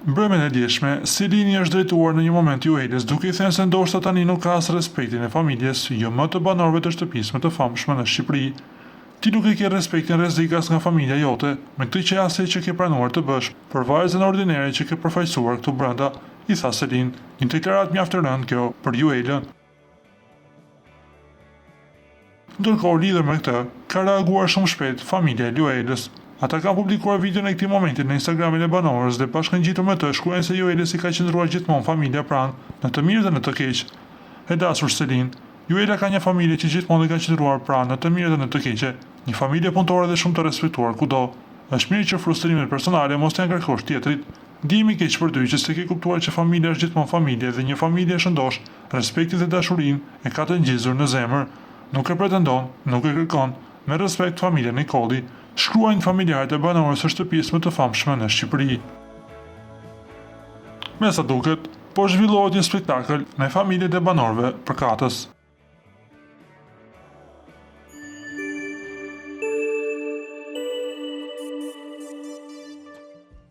Mbrëmjen e djeshme, Silini është drejtuar në një moment Juelës duke i thënë se ndoshta tani nuk ka as respektin e familjes, jo më të banorëve të shtëpisë më të famshme në Shqipëri. Ti nuk e ke respektin rrezikas nga familja jote, me këtë që asaj që ke pranuar të bësh, për vajzën ordinere që ke përfaqësuar këtu brenda, i tha Selin, një deklaratë mjaft e rëndë kjo për Juelën. Ndërkohë lidhur me këtë, ka reaguar shumë shpejt familja e Juelës. Ata kanë publikuar videon e këtij momenti në Instagramin e banorës dhe bashkëngjitur me të shkruajnë se Juela si ka qëndruar gjithmonë familja pranë në të mirë dhe në të keq. E dashur Selin, Juela ka një familje që gjithmonë ka qëndruar pranë në të mirë dhe në të keqe, një familje punëtore dhe shumë të respektuar kudo. Është mirë që frustrimet personale mos t'ia ngarkosh tjetrit. Ndihemi keq për ty që s'e ke kuptuar që familja është gjithmonë familje dhe një familje shëndosh, respektin dhe dashurinë e ka të ngjizur në zemër. Nuk e pretendon, nuk e kërkon, me respekt familjen Nikolli, shkruajnë familjarët e banorës së shtëpisë më të famshme në Shqipëri. Me sa duket, po zhvillohet një spektakël me familjet e banorëve përkatës.